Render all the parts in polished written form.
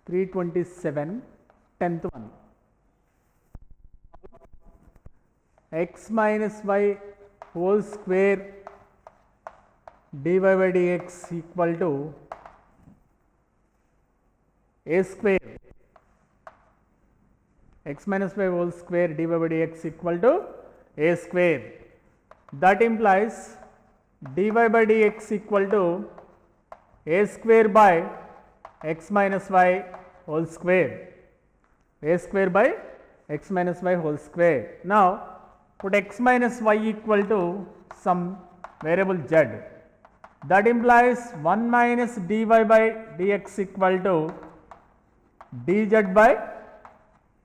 327, 10th one. X minus y whole square dy by dx equal to a square. X minus y whole square dy by dx equal to a square. That implies dy by dx equal to a square by x minus y whole square. A square by x minus y whole square. Now put x minus y equal to some variable z. That implies 1 minus dy by dx equal to dz by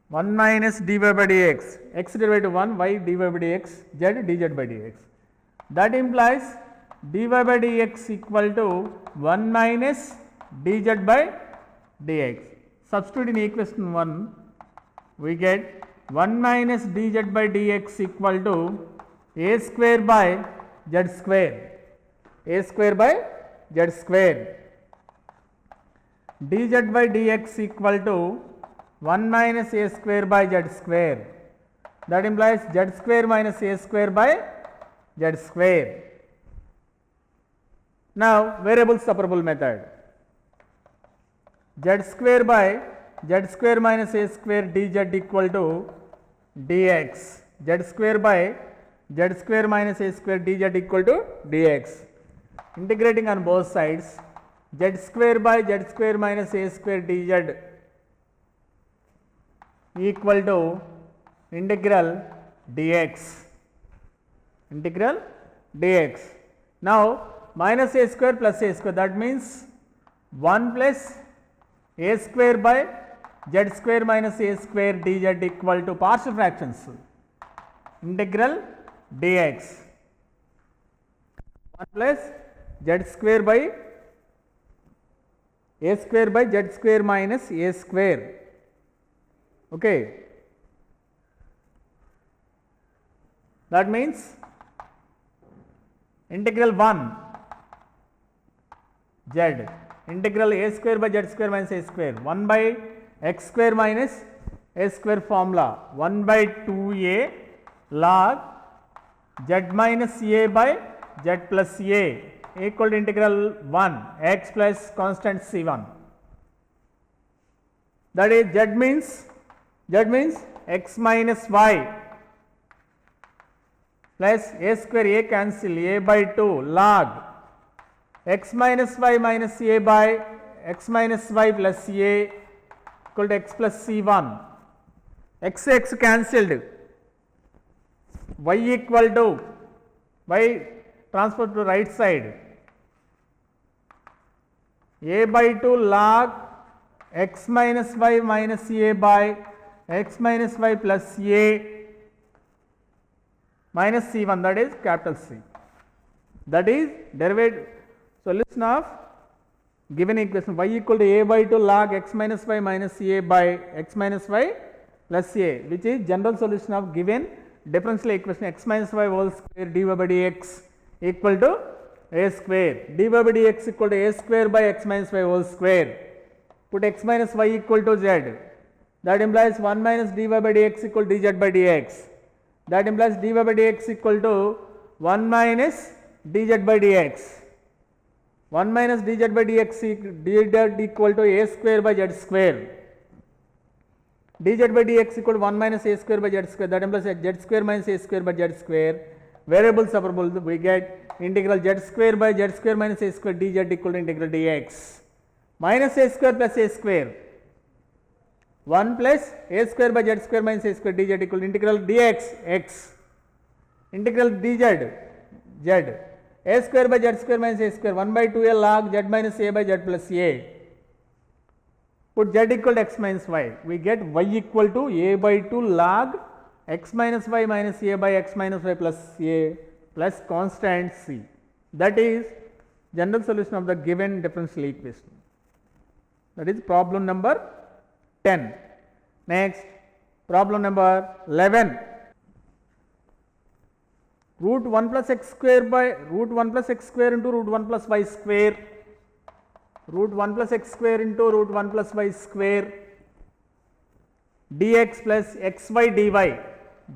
1 minus dy by dx, x derivative 1, y dy by dx, z dz by dx. That implies dy by dx equal to 1 minus dz by dx. Substitute in equation 1, we get 1 minus dz by dx equal to a square by z square. A square by z square. Dz by dx equal to 1 minus a square by z square. That implies z square minus a square by z square. Now variable separable method. Z square by z square minus a square dz equal to dx. Z square by z square minus a square dz equal to dx. Integrating on both sides, z square by z square minus a square dz equal to integral dx. Integral dx. Now minus a square plus a square, that means 1 plus a square by z square minus a square dz equal to partial fractions. Integral dx. 1 plus z square by a square by z square minus a square. Okay. That means integral 1 z, integral a square by z square minus a square, 1 by x square minus a square formula, 1 by 2a log z minus a by z plus a equal to integral 1 x plus constant c1. That is z means x minus y plus a square, a cancel, a by 2 log x minus y minus a by x minus y plus a equal to x plus c1. X cancelled, y equal to y transfer to right side, a by 2 log x minus y minus a by x minus y plus a minus c1, that is capital C. That is derivative solution of given equation y equal to a by 2 log x minus y minus a by x minus y plus a, which is general solution of given differential equation x minus y whole square dy by dx equal to a square. Dy by dx equal to a square by x minus y whole square. Put x minus y equal to z. That implies 1 minus dy by dx equal to dz by dx. That implies dy by dx equal to 1 minus dz by dx. 1 minus dz by dx equal to a square by z square. Dz by dx equal to 1 minus a square by z square. That implies z square minus a square by z square. Variable separable, we get integral z square by z square minus a square dz equal to integral dx. Minus a square plus a square. 1 plus a square by z square minus a square dz equal to integral dx x. Integral dz z. A square by z square minus a square, 1 by 2a log z minus a by z plus a. Put z equal to x minus y. We get y equal to a by 2 log x minus y minus a by x minus y plus a plus constant c. That is general solution of the given differential equation. That is problem number 10. Next, problem number 11. Root 1 plus x square by root 1 plus x square into root 1 plus y square root 1 plus x square into root 1 plus y square dx plus xy dy,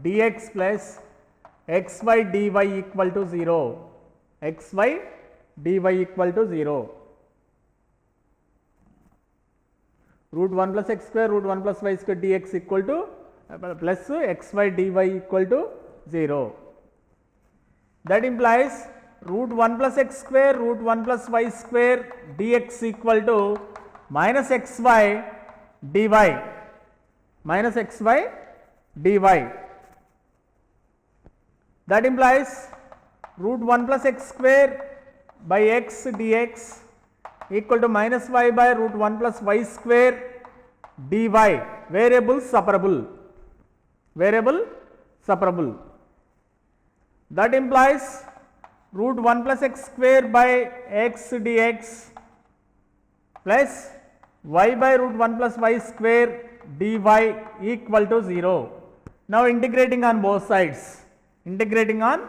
dx plus xy dy equal to 0, xy dy equal to 0. Root 1 plus x square root 1 plus y square dx equal to plus xy dy equal to 0. That implies root 1 plus x square root 1 plus y square dx equal to minus xy dy, minus xy dy. That implies root 1 plus x square by x dx equal to minus y by root 1 plus y square dy, variable separable, variable separable. That implies root 1 plus x square by x dx plus y by root 1 plus y square dy equal to 0. Now integrating on both sides, integrating on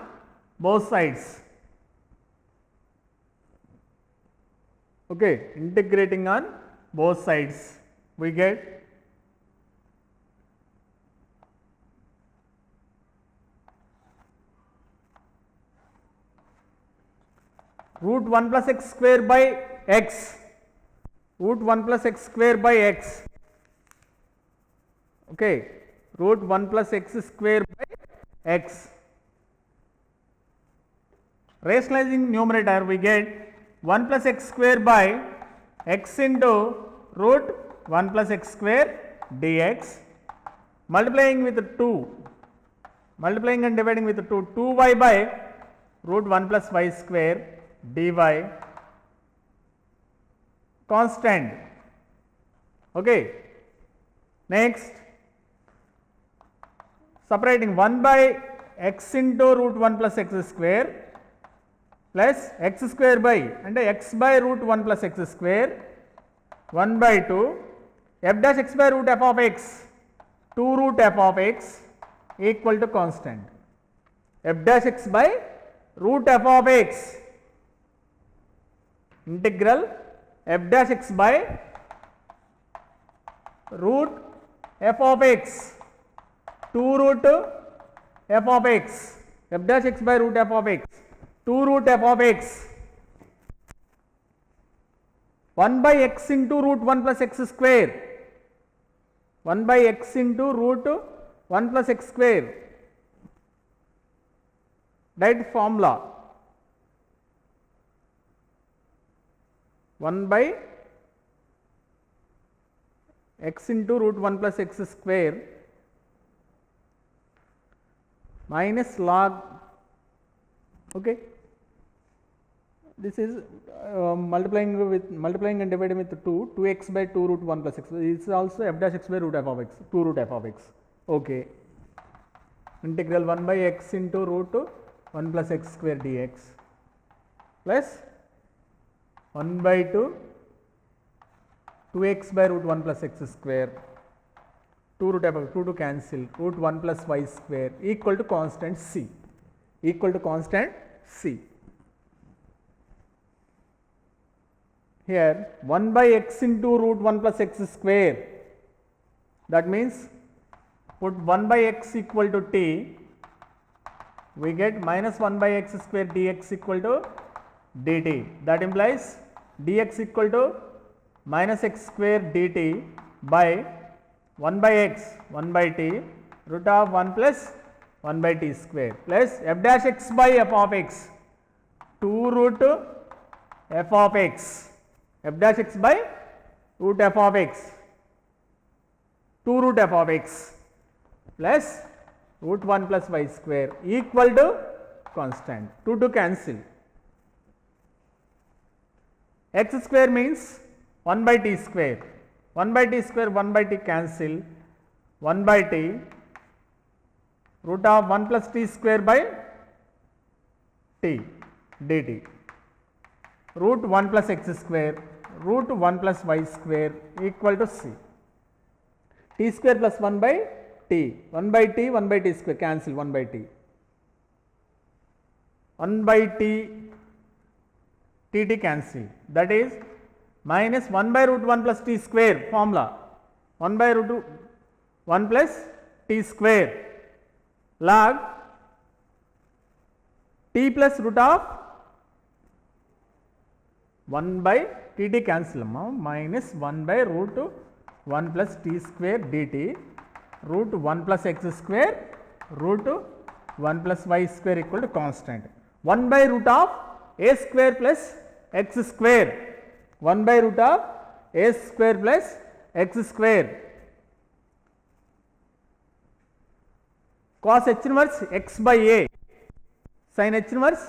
both sides. Okay, integrating on both sides, we get root 1 plus x square by x, root 1 plus x square by x, okay, root 1 plus x square by x. Rationalizing numerator, we get 1 plus x square by x into root 1 plus x square dx, multiplying with 2, multiplying and dividing with 2, 2y by root 1 plus y square dy, constant. Okay. Next, separating 1 by x into root 1 plus x square plus x square by and x by root 1 plus x square 1 by 2 f dash x by root f of x 2 root f of x equal to constant. F dash x by root f of x, integral f dash x by root f of x 2 root f of x, f dash x by root f of x 2 root f of x 1 by x into root 1 plus x square, 1 by x into root 1 plus x square, that formula 1 by x into root 1 plus x square minus log, okay, this is multiplying and dividing with 2, 2x by 2 root 1 plus x, this is also f dash x by root f of x, 2 root f of x, okay, integral 1 by x into root 1 plus x square dx plus 1 by 2 2x by root 1 plus x square 2 root f of 2 to cancel root 1 plus y square equal to constant c, equal to constant c. Here 1 by x into root 1 plus x square, that means put 1 by x equal to t, we get minus 1 by x square dx equal to dt, that implies dx equal to minus x square dt by 1 by x 1 by t root of 1 plus 1 by t square plus f dash x by f of x 2 root f of x, f dash x by root f of x 2 root f of x plus root 1 plus y square equal to constant, 2 to cancel. X square means 1 by t square, 1 by t square 1 by t cancel, 1 by t root of 1 plus t square by t dt, root 1 plus x square root 1 plus y square equal to c, t square plus 1 by t, 1 by t 1 by t square cancel 1 by t, 1 by t, t cancel, that is minus 1 by root 1 plus t square formula, 1 by root 1 plus t square log t plus root of 1 by tt cancel minus 1 by root 1 plus t square dt root 1 plus x square root 1 plus y square equal to constant, 1 by root of a square plus x square, 1 by root of a square plus x square cos h inverse x by a sin h inverse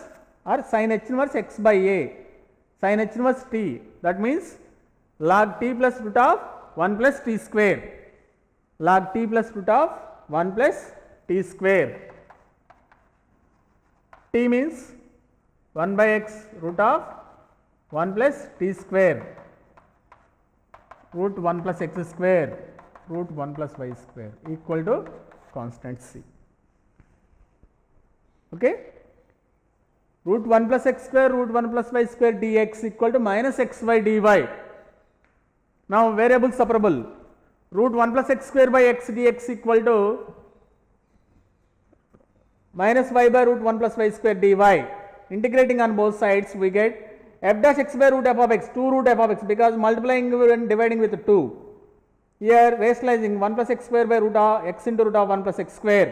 or sin h inverse x by a sin h inverse t, that means log t plus root of 1 plus t square, log t plus root of 1 plus t square, t means 1 by x root of 1 plus t square root 1 plus x square root 1 plus y square equal to constant c. Okay. Root 1 plus x square root 1 plus y square dx equal to minus xy dy. Now variable separable, root 1 plus x square by x dx equal to minus y by root 1 plus y square dy. Integrating on both sides we get f dash x by root f of x, 2 root f of x, because multiplying and dividing with 2. Here rationalizing 1 plus x square by root of x into root of 1 plus x square,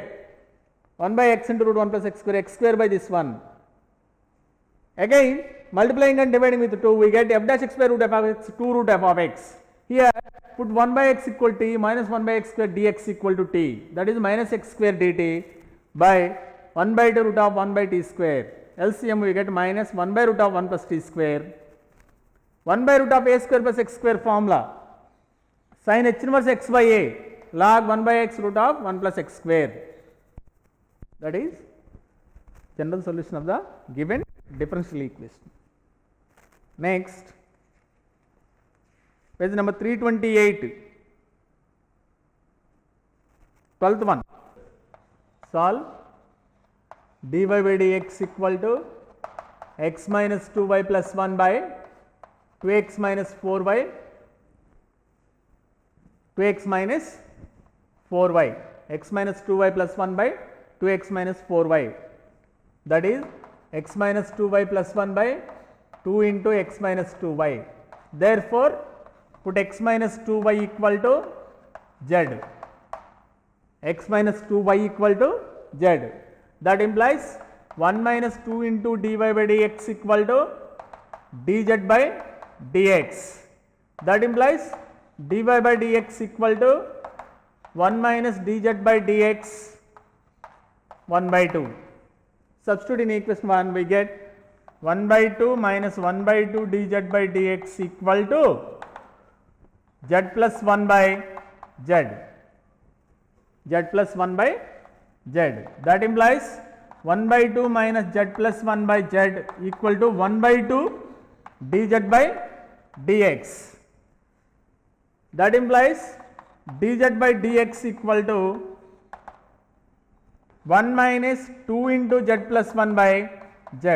1 by x into root 1 plus x square by this one. Again multiplying and dividing with 2 we get f dash x by root f of x, 2 root f of x. Here put 1 by x equal to t minus 1 by x square dx equal to t, that is minus x square dt by 1 by 2 root of 1 by t square. LCM we get minus 1 by root of 1 plus t square, 1 by root of a square plus x square formula, sin h inverse x by a log 1 by x root of 1 plus x square. That is general solution of the given differential equation. Next, page number 328, 12th one, solve dy by dx equal to x minus 2y plus 1 by 2x minus 4y, 2x minus 4y, x minus 2y plus 1 by 2x minus 4y, that is x minus 2y plus 1 by 2 into x minus 2y. Therefore, put x minus 2y equal to z, x minus 2y equal to z. That implies 1 minus 2 into dy by dx equal to dz by dx. That implies dy by dx equal to 1 minus dz by dx 1 by 2. Substitute in equation 1 we get 1 by 2 minus 1 by 2 dz by dx equal to z plus 1 by z, z plus 1 by z. That implies 1 by 2 minus z plus 1 by z equal to 1 by 2 dz by dx. That implies dz by dx equal to 1 minus 2 into z plus 1 by z,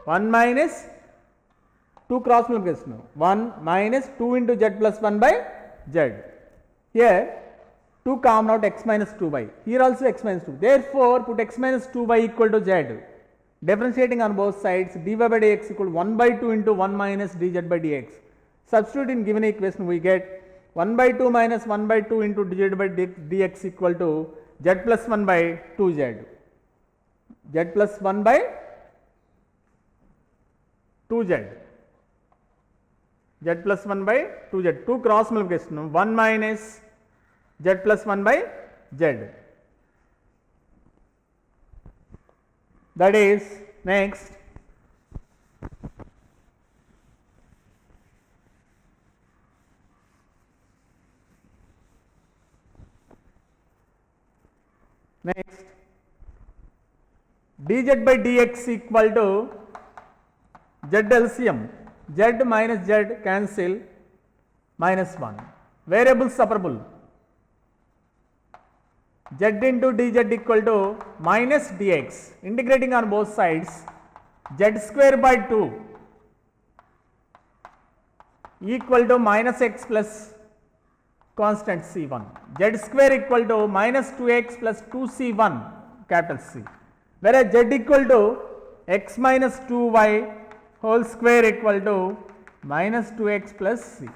1 minus 2 cross multiplication, 1 minus 2 into z plus 1 by z. Here 2 common out, x minus 2y, here also x minus 2. Therefore, put x minus 2y equal to z. Differentiating on both sides, dy by dx equal to 1 by 2 into 1 minus dz by dx. Substitute in given equation we get 1 by 2 minus 1 by 2 into dz by dx equal to z plus 1 by 2z, z plus 1 by 2z, z plus 1 by 2z, 2 cross multiplication, 1 minus z plus 1 by z. That is next dz by dx equal to z LCM, z minus z cancel minus 1, variable separable, z into dz equal to minus dx, integrating on both sides, z square by 2 equal to minus x plus constant C1. Z square equal to minus 2x plus 2C1 capital C. Whereas Z equal to x minus 2y whole square equal to minus 2x plus C.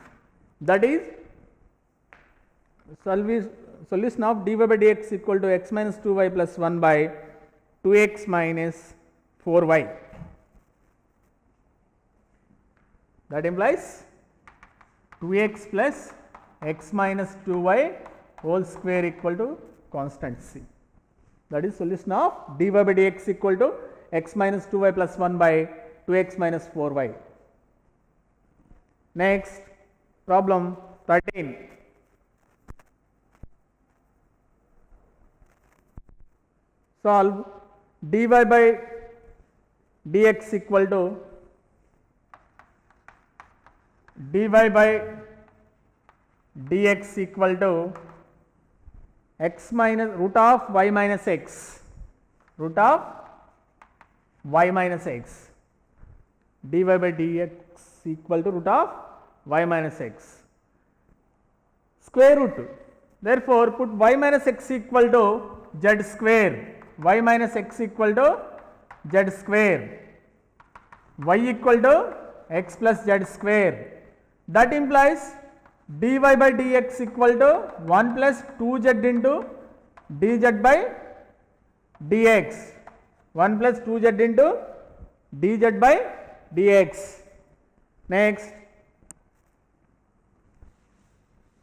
That is solution of dy by dx equal to x minus 2y plus 1 by 2x minus 4y. That implies 2x plus x minus 2y whole square equal to constant C. That is solution of dy by dx equal to x minus 2y plus 1 by 2x minus 4y. Next, problem 13. Solve dy by dx equal to dy by dx equal to x minus root of y minus x, root of y minus x, dy by dx equal to root of y minus x, square root. Therefore, put y minus x equal to z square, y minus x equal to z square, y equal to x plus z square. That implies dy by dx equal to 1 plus 2z into dz by dx, 1 plus 2z into dz by dx. Next,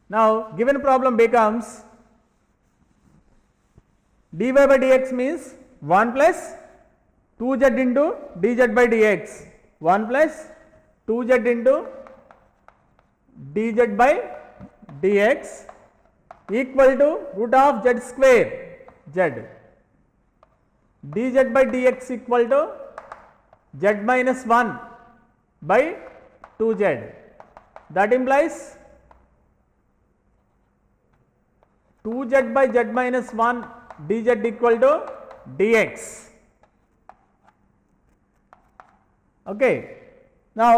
now given problem becomes dy by dx means 1 plus 2z into dz by dx, 1 plus 2z into dz by dx equal to root of z square z, dz by dx equal to z minus 1 by 2z. That implies 2z by z minus 1 dz equal to dx. Okay. Now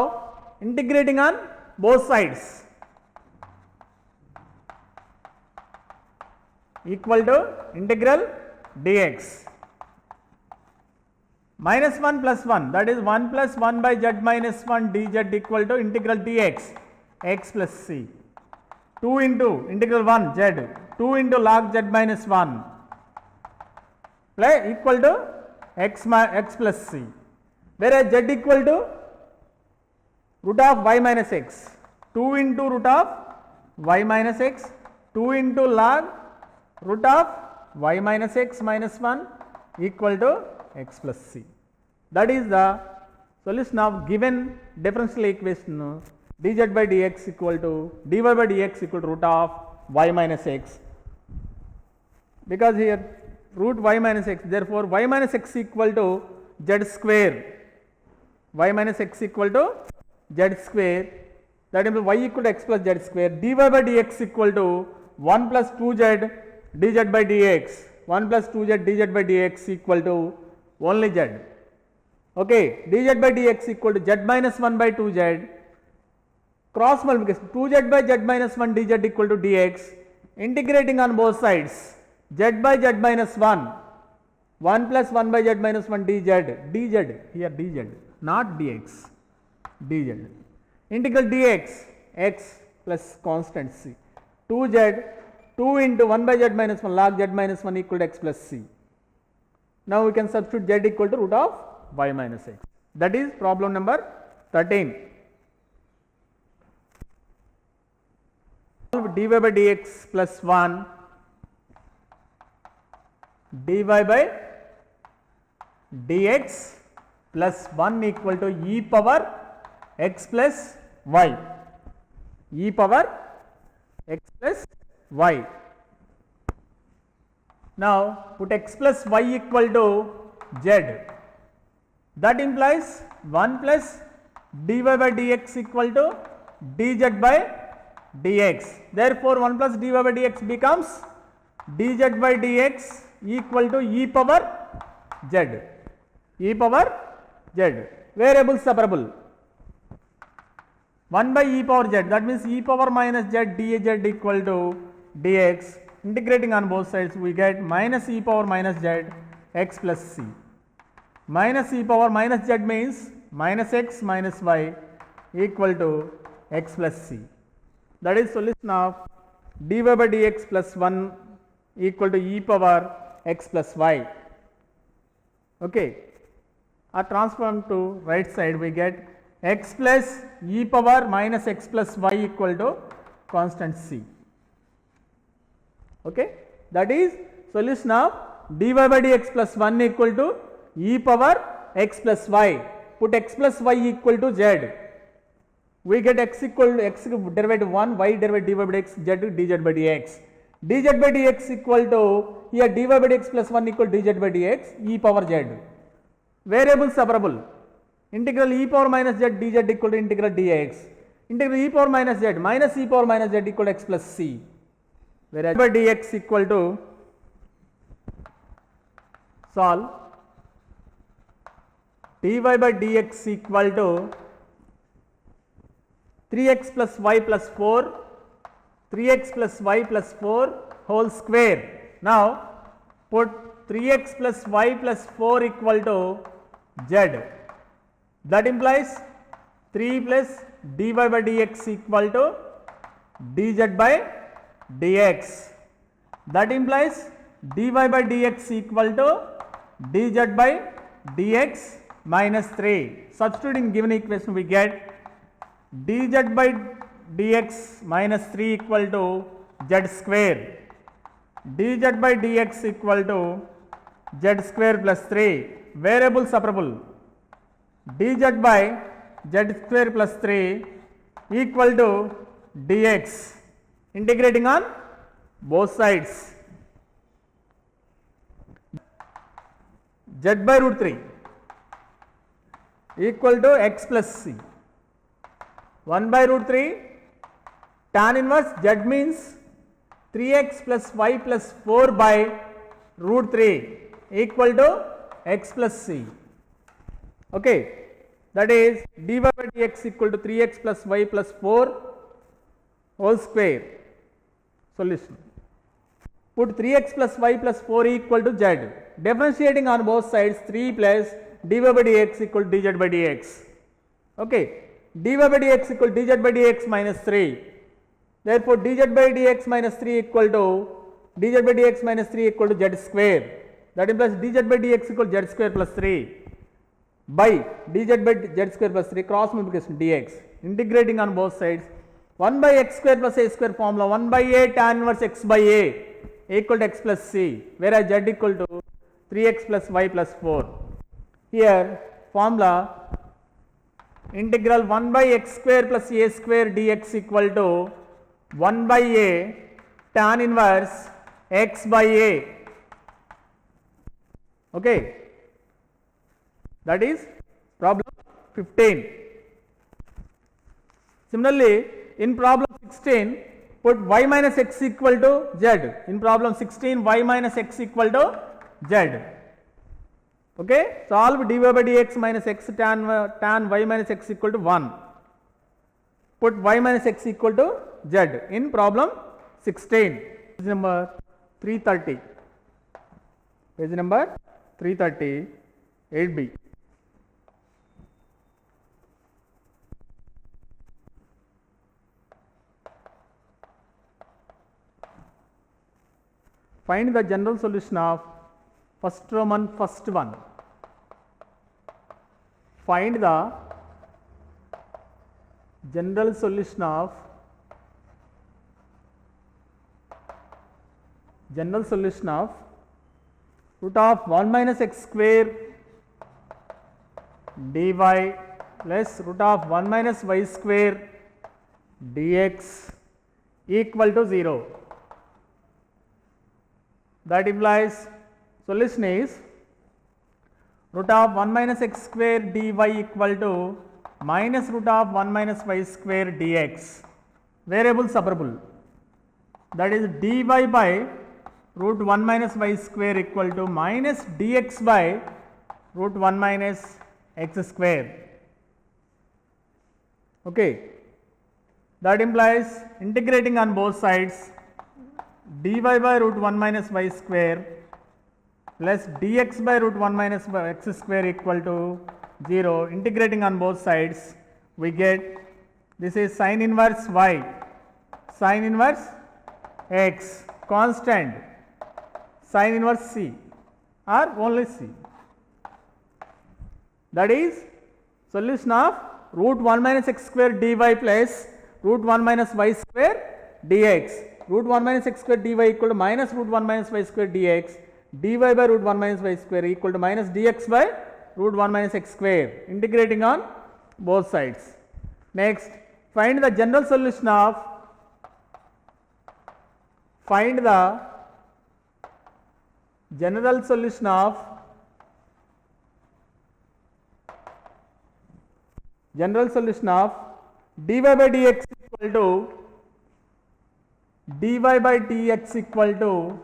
integrating on both sides equal to integral dx. Minus 1 plus 1, that is 1 plus 1 by z minus 1 dz equal to integral dx, x plus c. 2 into integral 1 z, 2 into log z minus 1 equal to x plus c. Whereas z equal to root of y minus x, 2 into root of y minus x, 2 into log root of y minus x minus 1 equal to x plus c. That is the solution of given differential equation dz by dx equal to dy by dx equal to root of y minus x, because here root y minus x, therefore y minus x equal to z square, y minus x equal to z square, that implies y equal to x plus z square, dy by dx equal to 1 plus 2z dz by dx, 1 plus 2z dz by dx equal to only z. Okay, dz by dx equal to z minus 1 by 2z, cross multiplication 2z by z minus 1 dz equal to dx, integrating on both sides z by z minus 1, 1 plus 1 by z minus 1 dz, dz here dz not dx, dz, integral dx x plus constant c, 2z, 2 into 1 by z minus 1 log z minus 1 equal to x plus c. Now we can substitute z equal to root of y minus x. That is problem number 13. Solve dy by dx plus 1, dy by dx plus 1 equal to e power x plus y, e power x plus y. Now put x plus y equal to z, that implies 1 plus dy by dx equal to dz by dx. Therefore 1 plus dy by dx becomes dz by dx equal to e power z, e power z, variable separable. 1 by e power z, that means e power minus z dz equal to dx. Integrating on both sides, we get minus e power minus z x plus c. Minus e power minus z means minus x minus y equal to x plus c. That is solution of dy by dx plus 1 equal to e power x plus y. Okay. Or transform to right side, we get x plus e power minus x plus y equal to constant c. Okay. That is solution of dy by dx plus 1 equal to e power x plus y. Put x plus y equal to z. We get x equal to x derivative 1, y derivative dy by dx, z dz by dx. Dz by dx equal to, here dy by dx plus 1 equal to dz by dx e power z. Variable separable. Integral e power minus z dz equal to integral dx. Integral e power minus z minus e power minus z equal to x plus c. Whereas by dx equal to, solve, dy by dx equal to 3x plus y plus 4, 3x plus y plus 4 whole square. Now put 3x plus y plus 4 equal to z. That implies 3 plus dy by dx equal to dz by dx. That implies dy by dx equal to dz by dx minus 3. Substituting given equation, we get dz by dx minus 3 equal to z square. Dz by dx equal to z square plus 3. Variable separable. Dz by z square plus 3 equal to dx. Integrating on both sides. Z by root 3 equal to x plus c. 1 by root 3 tan inverse z means 3x plus y plus 4 by root 3 equal to x plus c. Okay. That is dy by dx equal to 3x plus y plus 4 whole square. Solution. Put 3x plus y plus 4 equal to z. Differentiating on both sides, 3 plus dy by dx equal to dz by dx. Okay. dy by dx equal to dz by dx minus 3. Therefore, dz by dx minus 3 equal to dz by dx minus 3 equal to z square. That implies dz by dx equal to z square plus 3 by dz by z square plus 3 cross multiplication dx. Integrating on both sides, 1 by x square plus a square formula, 1 by a tan inverse x by a equal to x plus c, whereas z equal to 3x plus y plus 4. Here formula integral 1 by x square plus a square dx equal to 1 by a tan inverse x by a. Okay. That is problem 15. Similarly, in problem 16, put y minus x equal to z. In problem 16, y minus x equal to z. Okay. Solve dy by dx minus x tan y minus x equal to 1. Put y minus x equal to z in problem 16. Page number 330. Page number 330, 8b. Find the general solution of first Roman first one. Find the general solution of root of 1 minus x square dy plus root of 1 minus y square dx equal to 0. That implies solution is root of 1 minus x square dy equal to minus root of 1 minus y square dx. Variable separable. That is dy by root 1 minus y square equal to minus dx by root 1 minus x square. Okay. That implies integrating on both sides dy by root 1 minus y square plus dx by root 1 minus x square equal to 0. Integrating on both sides, we get this is sin inverse y, sin inverse x, constant, sin inverse c or only c. That is solution of root 1 minus x square dy plus root 1 minus y square dx. Root 1 minus x square dy equal to minus root 1 minus y square dx. Dy by root 1 minus y square equal to minus dx by root 1 minus x square. Integrating on both sides. Next, find the general solution of dy by dx equal to dy by dx equal to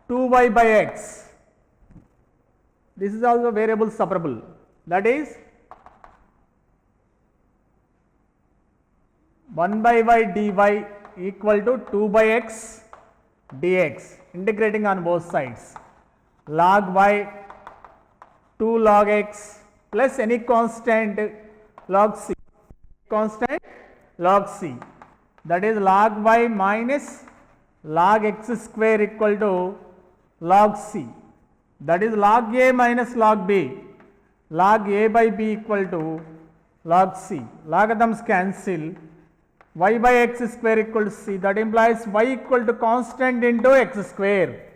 2y by x. This is also variable separable. That is 1 by y dy equal to 2 by x dx. Integrating on both sides. Log y 2 log x plus any constant log c. Constant log c. That is log y minus log x square equal to log c. That is log a minus log b. Log a by b equal to log c. Logarithms cancel. Y by x square equal to c. That implies y equal to constant into x square.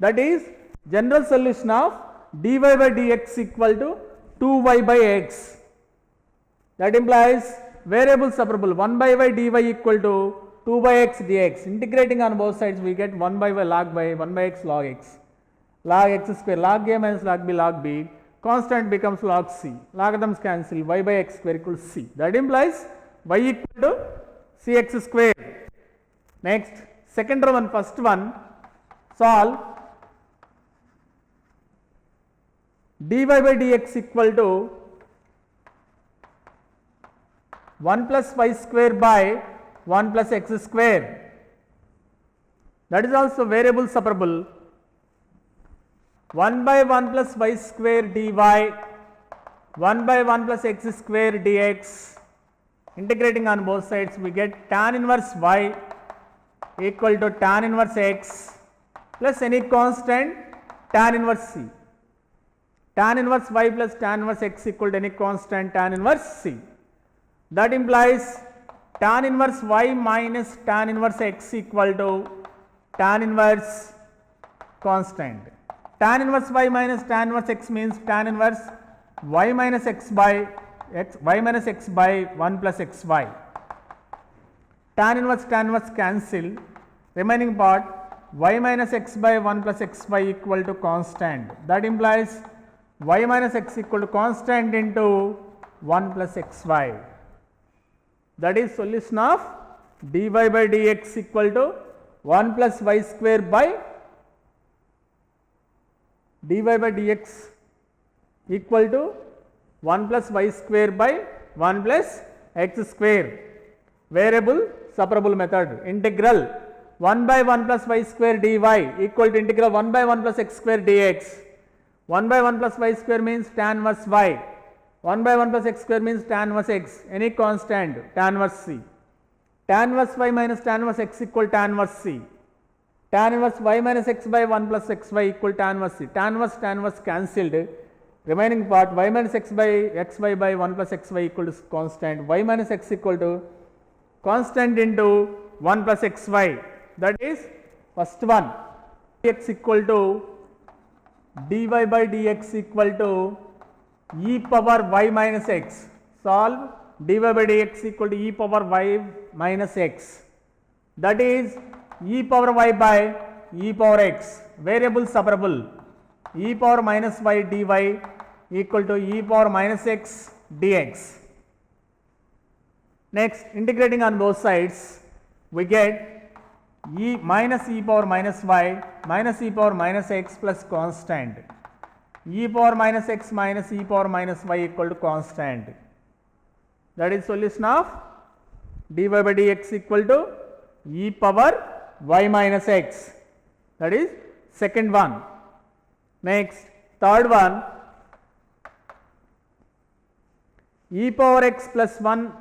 That is general solution of dy by dx equal to 2y by x. That implies variable separable 1 by y dy equal to 2 by x dx. Integrating on both sides, we get 1 by y log by 1 by x log x. Log x square, log a minus log b. Constant becomes log c. Logarithms cancel. Y by x square equals c. That implies y equal to cx square. Next, second one, first one, solve dy by dx equal to 1 plus y square by 1 plus x square. That is also variable separable. 1 by 1 plus y square dy, 1 by 1 plus x square dx. Integrating on both sides, we get tan inverse y equal to tan inverse x plus any constant tan inverse c. Tan inverse y plus tan inverse x equal to any constant tan inverse c. That implies tan inverse y minus tan inverse x equal to tan inverse constant. Tan inverse y minus tan inverse x means tan inverse y minus x by x, y minus x by 1 plus xy. Tan inverse cancel. Remaining part y minus x by 1 plus xy equal to constant. That implies y minus x equal to constant into 1 plus xy. That is solution of dy by dx equal to 1 plus y square by dy by dx equal to 1 plus y square by 1 plus x square. Variable separable method. Integral 1 by 1 plus y square dy equal to integral 1 by 1 plus x square dx. 1 by 1 plus y square means tan inverse y. 1 by 1 plus x square means tan inverse x, any constant tan inverse c. Tan inverse y minus tan inverse x equal tan inverse c. Tan inverse y minus x by 1 plus xy equal tan inverse c. Tan inverse cancelled. Remaining part y minus x by xy by 1 plus xy equal to constant. Y minus x equal to constant into 1 plus xy. That is first one. X equal to dy by dx equal to e power y minus x. Solve dy by dx equal to e power y minus x. That is e power y by e power x. Variable separable. E power minus y dy equal to e power minus x dx. Next, integrating on both sides, we get e minus e power minus y minus e power minus x plus constant. E power minus x minus e power minus y equal to constant. That is solution of dy by dx equal to e power y minus x. That is second one. Next, third one, e power x plus 1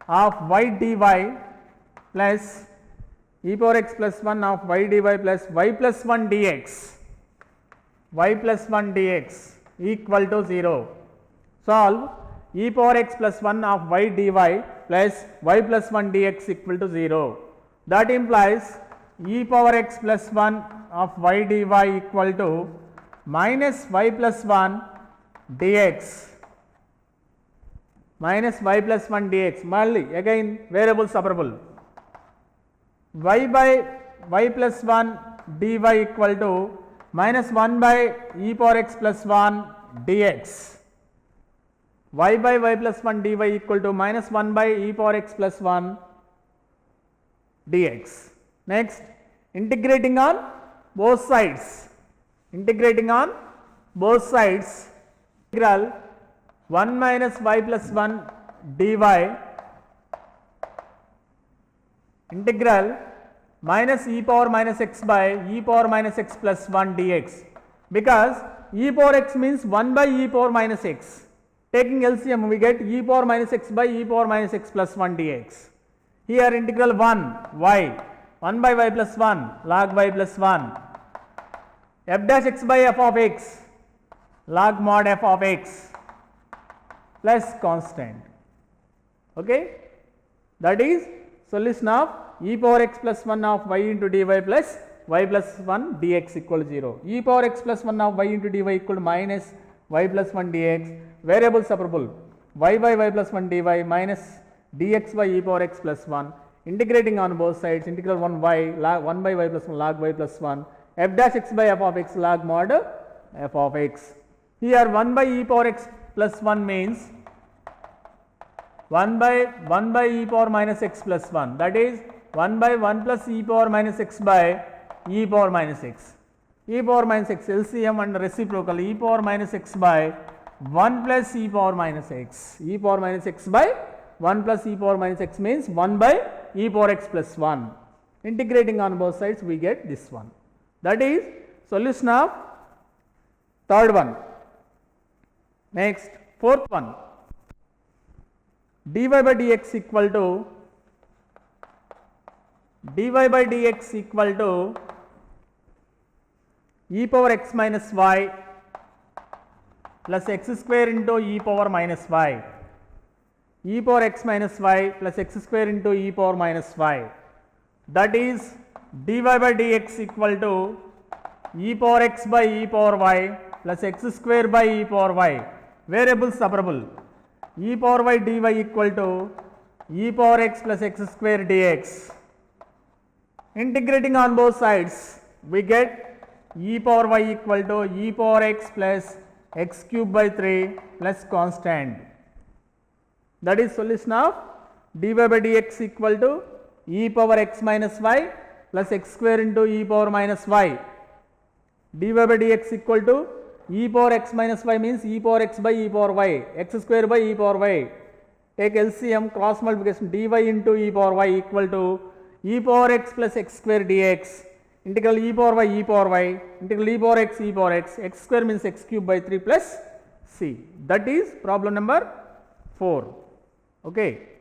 of y dy plus e power x plus 1 of y dy plus y plus 1 dx, y plus 1 dx equal to 0. Solve e power x plus 1 of y dy plus y plus 1 dx equal to 0. That implies e power x plus 1 of y dy equal to minus y plus 1 dx, minus y plus 1 dx. Mali again variable separable, y by y plus 1 dy equal to minus 1 by e power x plus 1 dx, y by y plus 1 dy equal to minus 1 by e power x plus 1 dx. Next, integrating on both sides, integrating on both sides, integral 1 minus y plus 1 dy integral minus e power minus x by e power minus x plus 1 dx, because e power x means 1 by e power minus x. Taking LCM we get e power minus x by e power minus x plus 1 dx. Here integral 1 y, 1 by y plus 1 log y plus 1, f dash x by f of x log mod f of x plus constant. Okay, that is solution of e power x plus 1 of y into dy plus y plus 1 dx equal to 0. E power x plus 1 of y into dy equal to minus y plus 1 dx, variable separable, y by y plus 1 dy minus dx by e power x plus 1, integrating on both sides, integral 1 y log 1 by y plus 1 log y plus 1, f dash x by f of x log mod f of x. Here 1 by e power x plus 1 means 1 by e power minus x plus 1, that is 1 by 1 plus e power minus x by e power minus x. E power minus x LCM and reciprocal, e power minus x by 1 plus e power minus x. E power minus x by 1 plus e power minus x means 1 by e power x plus 1. Integrating on both sides we get this one. That is solution of third one. Next, fourth one, dy by dx equal to e power x minus y plus x square into e power minus y, e power x minus y plus x square into e power minus y. That is dy by dx equal to e power x by e power y plus x square by e power y, variable separable, e power y dy equal to e power x plus x square dx. Integrating on both sides we get e power y equal to e power x plus x cube by 3 plus constant. That is solution of dy by dx equal to e power x minus y plus x square into e power minus y. Dy by dx equal to e power x minus y means e power x by e power y, x square by e power y. Take LCM, cross multiplication, dy into e power y equal to e power x plus x square dx, integral e power y e power y, integral e power x, x square means x cube by 3 plus c. That is problem number 4. Okay.